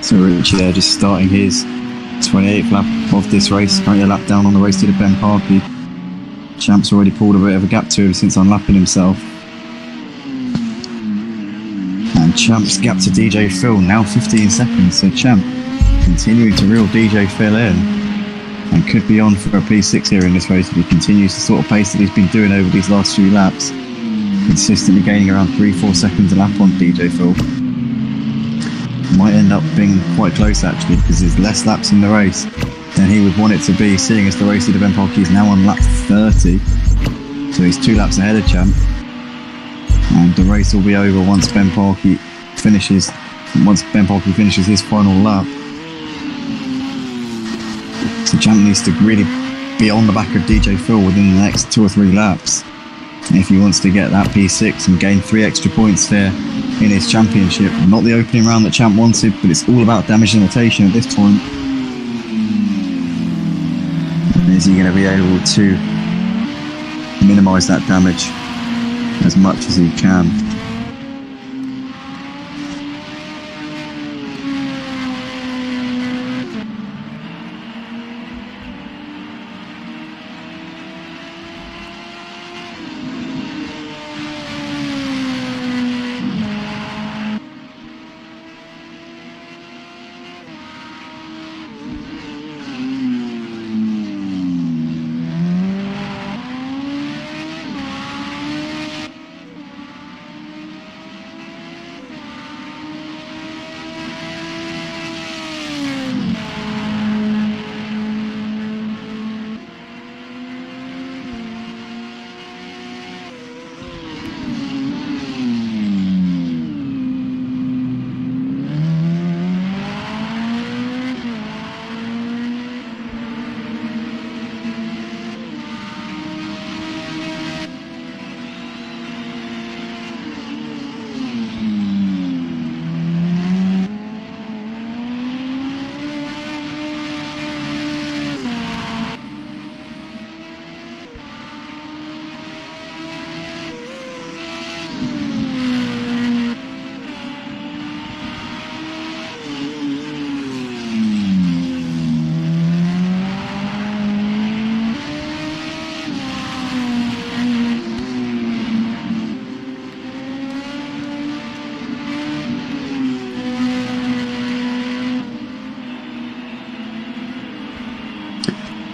So Richie there just starting his 28th lap of this race, currently a lap down on the race to the Ben Parky. Champ's already pulled a bit of a gap to him since unlapping himself. And Champ's gap to DJ Phil, now 15 seconds, so Champ continuing to reel DJ Phil in and could be on for a P6 here in this race if he continues the sort of pace that he's been doing over these last few laps, consistently gaining around 3-4 seconds a lap on DJ Phil. Might end up being quite close actually, because there's less laps in the race than he would want it to be, seeing as the race to the Ben Parky is now on lap 30, so he's 2 laps ahead of Champ, and the race will be over once Ben Parky finishes his final lap. So Champ needs to really be on the back of DJ Phil within the next 2 or 3 laps if he wants to get that P6 and gain 3 extra points there in his championship. Not the opening round that Champ wanted, but it's all about damage limitation at this point. Is he going to be able to minimise that damage as much as he can?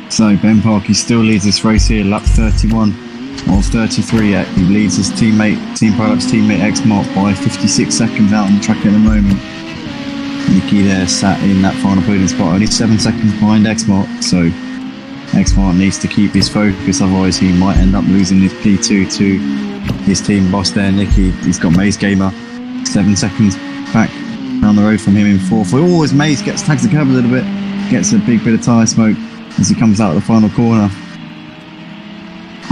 So Ben Parky still leads this race here, lap 31 of 33. He leads his Team Pilot's teammate X-Mark by 56 seconds out on the track at the moment. Nicky there sat in that final podium spot, only 7 seconds behind X-Mark, so X-Mark needs to keep his focus, otherwise he might end up losing his P2 to his team boss there, Nicky. He's got Maze Gamer 7 seconds back down the road from him in fourth. Always Mays tags the curb a little bit, gets a big bit of tyre smoke as he comes out of the final corner.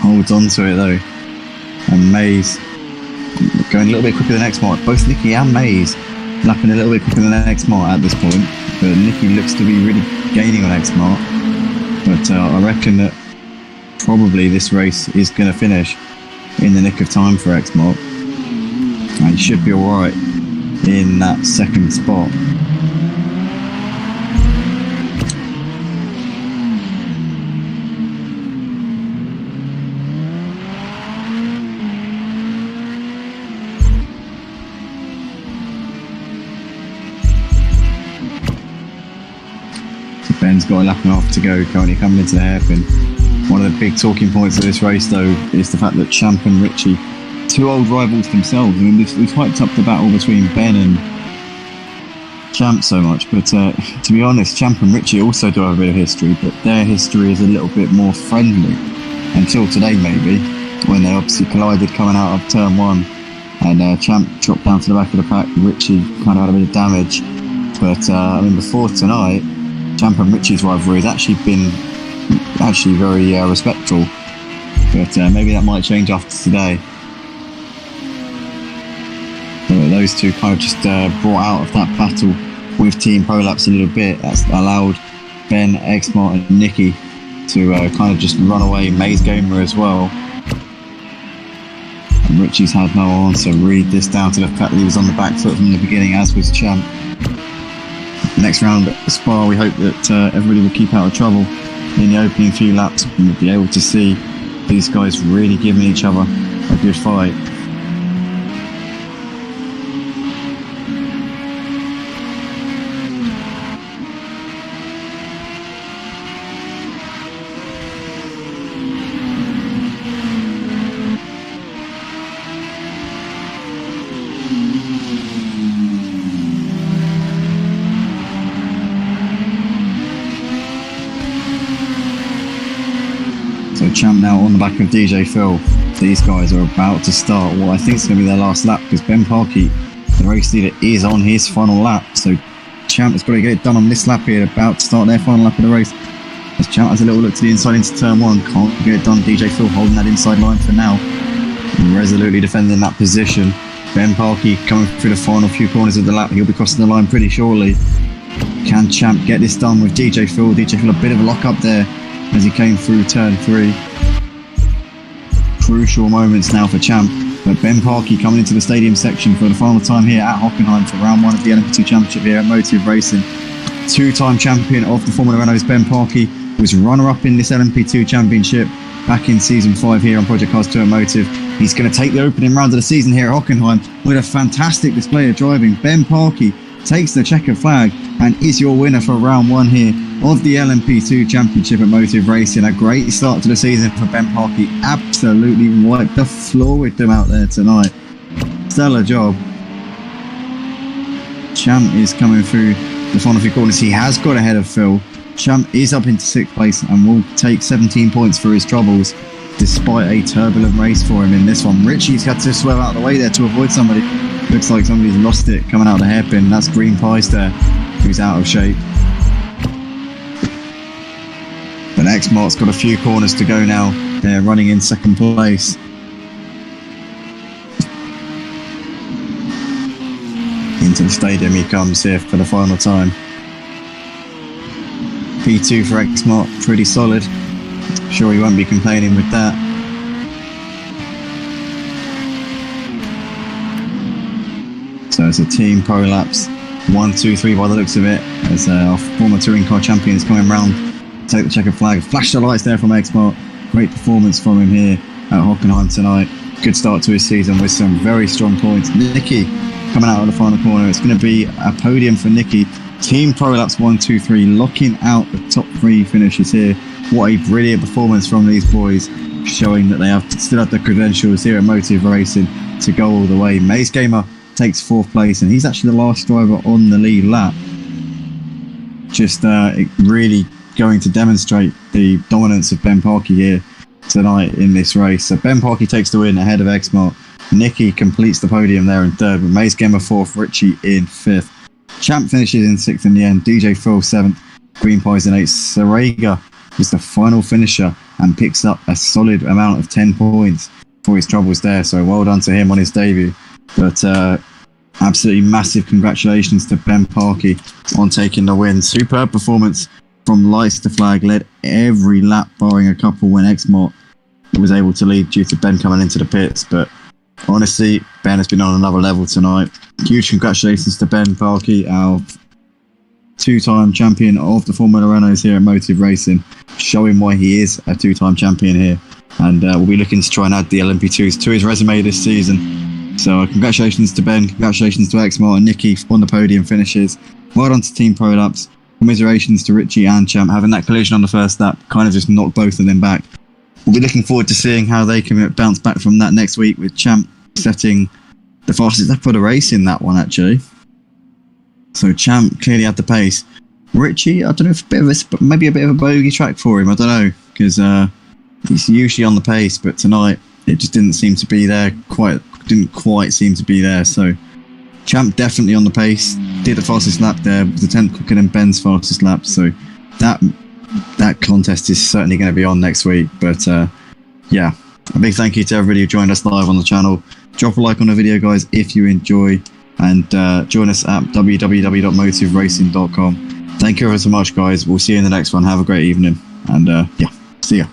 Holds on to it though, and Mays going a little bit quicker than Xmark. Both Nicky and Mays lapping a little bit quicker than Xmark at this point, but Nicky looks to be really gaining on Xmark. But I reckon that probably this race is going to finish in the nick of time for Xmark, and he should be alright in that second spot. So Ben's got a lap and a half to go, currently coming into the hairpin. One of the big talking points of this race though is the fact that Champ and Richie, two old rivals themselves. I mean, we've hyped up the battle between Ben and Champ so much, but to be honest, Champ and Richie also do have a bit of history, but their history is a little bit more friendly. Until today maybe, when they obviously collided coming out of turn one, and Champ dropped down to the back of the pack, Richie kind of had a bit of damage. But I mean, before tonight, Champ and Richie's rivalry has actually been very respectful, but maybe that might change after today. So those two kind of just brought out of that battle with Team Prolapse a little bit. That's allowed Ben, Xmart and Nicky to kind of just run away. Maze Gamer as well, and Richie's had no answer. Read this down to the fact that he was on the back foot from the beginning, as was Champ. Next round at Spa, we hope that everybody will keep out of trouble in the opening few laps, and we'll be able to see these guys really giving each other a good fight. Champ now on the back of DJ Phil. These guys are about to start what I think is going to be their last lap, because Ben Parkey, the race leader, is on his final lap. So Champ has got to get it done on this lap here, about to start their final lap of the race. As Champ has a little look to the inside into turn one, can't get it done. DJ Phil holding that inside line for now, resolutely defending that position. Ben Parkey coming through the final few corners of the lap, he'll be crossing the line pretty shortly. Can Champ get this done with DJ Phil? DJ Phil a bit of a lock up there as he came through turn three. Crucial moments now for Champ, but Ben Parkey coming into the stadium section for the final time here at Hockenheim for round one of the LMP2 Championship here at Motive Racing. Two-time champion of the Formula Renault's Ben Parkey was runner-up in this LMP2 Championship back in Season 5 here on Project Cars 2 at Motive. He's going to take the opening round of the season here at Hockenheim with a fantastic display of driving. Ben Parkey takes the checkered flag and is your winner for round one here of the LMP2 Championship at Motive Racing. A great start to the season for Ben Parkey. Absolutely wiped the floor with them out there tonight. Stellar job. Champ is coming through the final few corners. He has got ahead of Phil. Champ is up into 6th place and will take 17 points for his troubles, despite a turbulent race for him in this one. Richie's had to swerve out of the way there to avoid somebody. Looks like somebody's lost it coming out of the hairpin. That's Green Pies there, who's out of shape. But Xmart's got a few corners to go now. They're running in 2nd place. Into the stadium he comes here for the final time. P2 for Xmart, pretty solid. Sure he won't be complaining with that. So it's a team prolapse 1, 2, 3 by the looks of it, as our former touring car champion is coming round. Take the checkered flag, flash the lights there from Xmart. Great performance from him here at Hockenheim tonight. Good start to his season with some very strong points. Nicky coming out of the final corner. It's going to be a podium for Nicky. Team prolapse 1, 2, 3, locking out the top 3 finishers here. What a brilliant performance from these boys, showing that they have still have the credentials here at Motive Racing to go all the way. Maze Gamer takes 4th place, and he's actually the last driver on the lead lap. Just really going to demonstrate the dominance of Ben Parkey here tonight in this race. So Ben Parkey takes the win ahead of Xmart. Nicky completes the podium there in third, with Mace Gemma fourth, Richie in fifth. Champ finishes in sixth in the end, DJ Phil seventh, Green Pies in eighth. Sergey was the final finisher and picks up a solid amount of 10 points for his troubles there, so well done to him on his debut. But absolutely massive congratulations to Ben Parkey on taking the win. Superb performance from lights to flag, led every lap barring a couple when Xmart was able to lead due to Ben coming into the pits. But honestly, Ben has been on another level tonight. Huge congratulations to Ben Parkey, our two-time champion of the Formula Renaults here at Motive Racing, showing why he is a two-time champion here. And we'll be looking to try and add the LMP2s to his resume this season. So congratulations to Ben, congratulations to Xmart and Nicky on the podium finishes. Well done to Team Pro Laps. Commiserations to Richie and Champ. Having that collision on the first lap kind of just knocked both of them back. We'll be looking forward to seeing how they can bounce back from that next week, with Champ setting the fastest lap of the race in that one, actually. So Champ clearly had the pace. Richie, I don't know if maybe a bit of a bogey track for him. I don't know, because he's usually on the pace, but tonight it just didn't seem to be there. Didn't quite seem to be there. So Champ definitely on the pace. Did the fastest lap there. Was a tenth quicker than Ben's fastest lap. So that contest is certainly going to be on next week. But yeah, a big thank you to everybody who joined us live on the channel. Drop a like on the video, guys, if you enjoy, and join us at www.motiveracing.com. Thank you ever so much, guys. We'll see you in the next one. Have a great evening, and yeah, see ya.